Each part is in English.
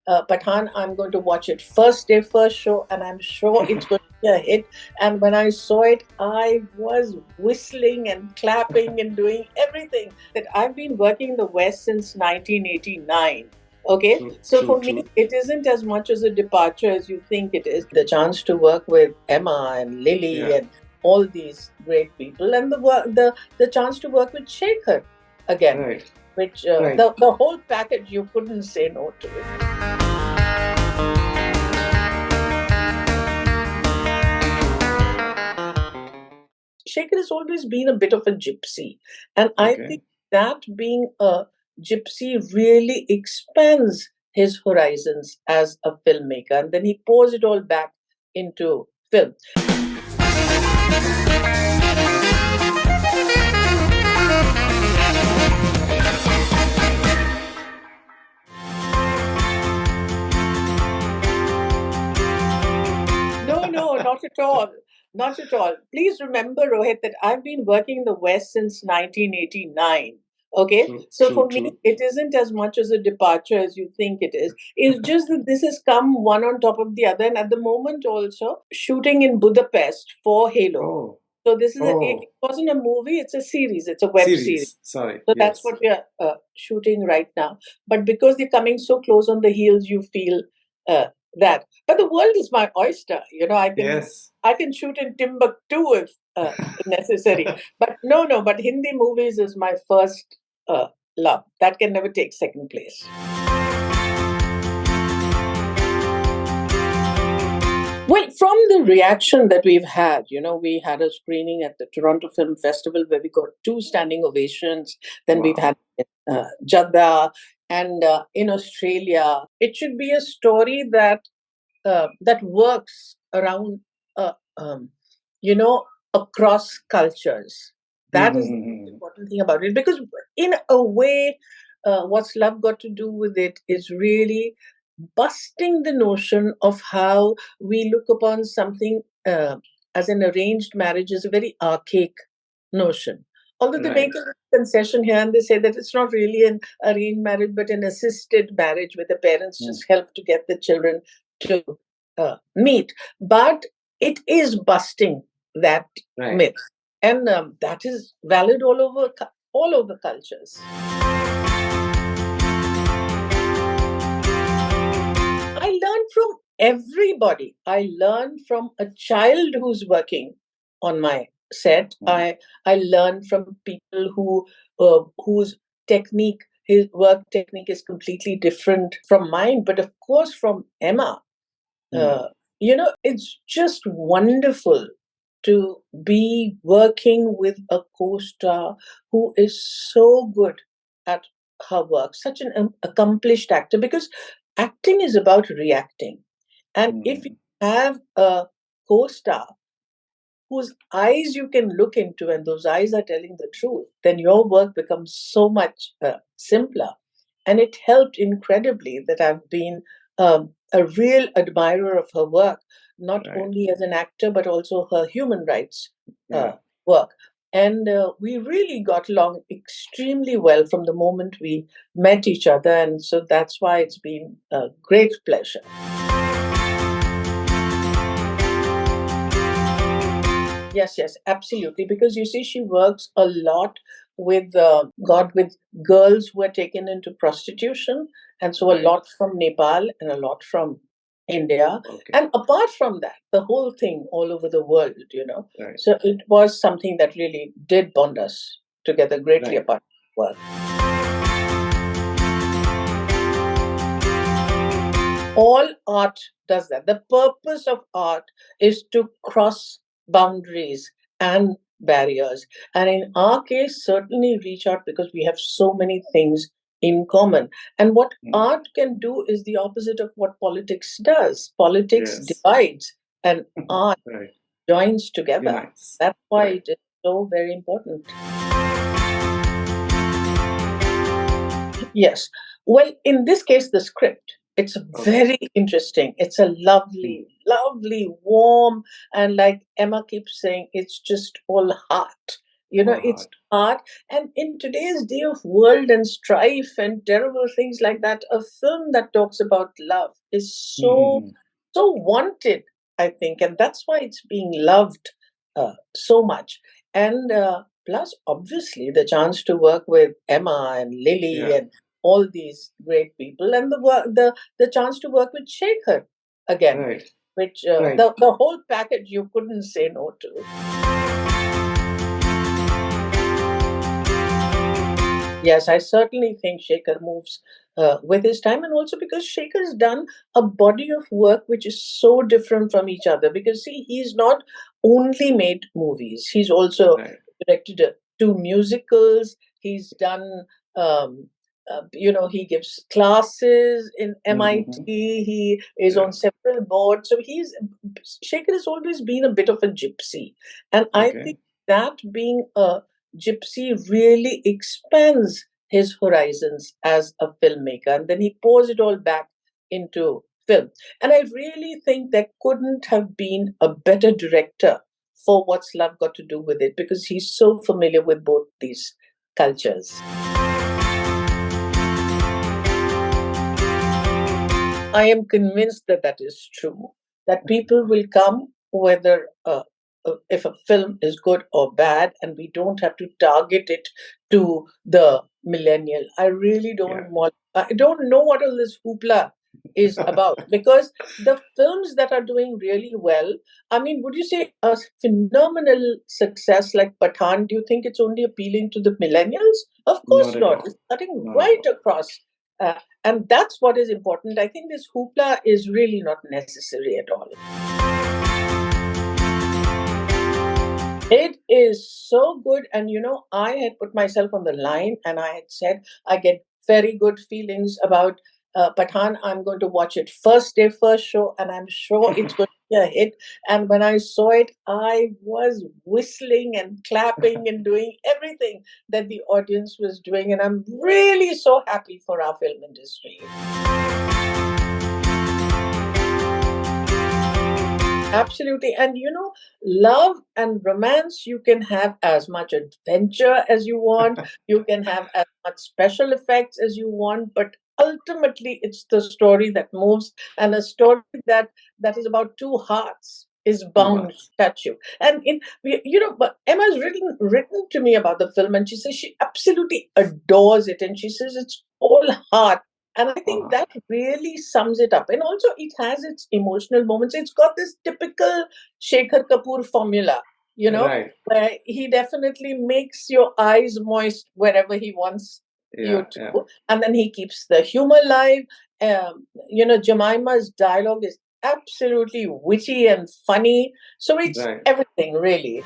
Pathan, I'm going to watch it first day, first show, and I'm sure it's going to be a hit. And when I saw it, I was whistling and clapping and doing everything. That I've been working in the West since 1989. Okay, True, so true, for me, true. it isn't as much as a departure as you think it is. The chance to work with Emma and Lily Yeah, and all these great people, and the chance to work with Shekhar again, right, which right. the whole package, you couldn't say no to it. Shekhar has always been a bit of a gypsy, and I Okay. think that being a gypsy really expands his horizons as a filmmaker, and then he pours it all back into film. No, no, not at all. Not at all. Please remember, Rohit, that I've been working in the West since 1989. Okay, True, so true, for me, true. it isn't as much as a departure as you think it is. It's just that this has come one on top of the other. And at the moment, also shooting in Budapest for Halo. Oh, So this is it oh, wasn't a movie; it's a series. It's a web series. series. Sorry. So that's Yes. what we are shooting right now. But because they're coming so close on the heels, you feel uh, that. But the world is my oyster. You know, Yes. I can shoot in Timbuktu if necessary. But no, no. But Hindi movies is my first love. That can never take second place. Well, from the reaction that we've had, you know, we had a screening at the Toronto Film Festival where we got two standing ovations. Then we've had Wow. Jeddah and in Australia. It should be a story that works around, uh, um, you know, across cultures. That is the most Mm-hmm. important thing about it, because in a way, what's love got to do with it is really busting the notion of how we look upon something as an arranged marriage is a very archaic notion. Although they make Right. a concession here and they say that it's not really an arranged marriage but an assisted marriage where the parents Mm. just help to get the children to meet. But it is busting that Right. myth, and that is valid all over cultures. I learn from everybody. I learn from a child who's working on my set. Mm. I learn from people whose technique, his work technique, is completely different from mine. But of course, from Emma, Mm. uh, you know, it's just wonderful to be working with a co-star who is so good at her work, such an accomplished actor, because acting is about reacting. And if you Mm. have a co-star whose eyes you can look into and those eyes are telling the truth, then your work becomes so much simpler. And it helped incredibly that I've been a real admirer of her work, not Right. only as an actor, but also her human rights uh, Yeah. work. And we really got along extremely well from the moment we met each other. And so that's why it's been a great pleasure. Yes, yes, absolutely. Because you see, she works a lot with with girls who are taken into prostitution, and so a Right. lot from Nepal and a lot from India, Okay. and apart from that, the whole thing all over the world. You know, Right. so it was something that really did bond us together greatly. Right. Apart from work, all art does that. The purpose of art is to cross boundaries and barriers. And in our case, certainly reach out because we have so many things in common. And what Mm. art can do is the opposite of what politics does. Politics Yes. divides and art Right. joins together. Unites. That's why Right. it is so very important. Yes. Well, in this case, the script. It's Okay. very interesting. It's a Mm. lovely, lovely, warm, and like Emma keeps saying, it's just all heart. It's Hard. art. And in today's day of world and strife and terrible things like that, a film that talks about love is Mm-hmm. so wanted, I think, and that's why it's being loved so much. And plus, obviously, the chance to work with Emma and Lily Yeah. and all these great people, and the chance to work with Shekhar again, Right. which Right. the whole package you couldn't say no to. Yes, I certainly think Shekhar moves with his time, and also because Shekhar's done a body of work which is so different from each other. Because, see, he's not only made movies, he's also Right. directed two musicals, he's done, he gives classes in Mm-hmm. MIT, he is Yeah. on several boards. So Shekhar has always been a bit of a gypsy. And I Okay. think that being a Gypsy really expands his horizons as a filmmaker, and then he pours it all back into film. And I really think there couldn't have been a better director for What's Love Got to Do with It, because he's so familiar with both these cultures. I am convinced that that is true. That people will come whether if a film is good or bad, and we don't have to target it to the millennial. I really Yeah. don't want. I don't know what all this hoopla is about, because the films that are doing really well. I mean, would you say a phenomenal success like Pathan? Do you think it's only appealing to the millennials? Of course Not at not. all. It's cutting Not at right all. across. And that's what is important. I think this hoopla is really not necessary at all. It is so good. And I had put myself on the line and I had said, I get very good feelings about Pathan. I'm going to watch it first day, first show, and I'm sure it's going to be a hit. And when I saw it, I was whistling and clapping and doing everything that the audience was doing. And I'm really so happy for our film industry. Absolutely. And love and romance, you can have as much adventure as you want, you can have as much special effects as you want, but ultimately it's the story that moves, and a story that is about two hearts is Two bound to hearts. touch you. And but Emma's written to me about the film, and she says she absolutely adores it, and she says it's all heart. And I All think heart. that really sums it up. And also, it has its emotional moments. It's got this typical Shekhar Kapur formula, Right. where he definitely makes your eyes moist wherever he wants you Yeah. Yeah. to. And then he keeps the humor alive. Jemima's dialogue is absolutely witty and funny. So it's Right. everything, really.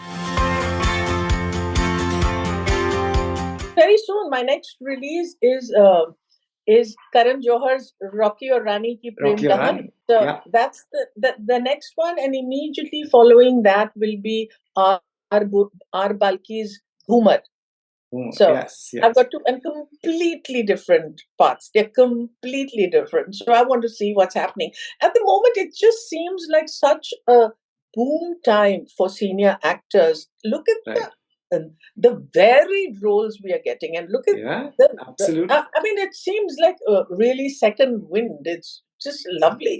Very soon, my next release is Karan Johar's Rocky or Rani Ki Prem Rocky or Kahani. Rani. So Yeah. that's the next one, and immediately following that will be R. Balki's Ghumar. So Yes. I've Yes. got two and completely different parts. They're completely different. So I want to see what's happening. At the moment, it just seems like such a boom time for senior actors. Look at Right. the varied roles we are getting, and look at Yeah. the Absolutely. I mean, it seems like a really second wind. It's just lovely.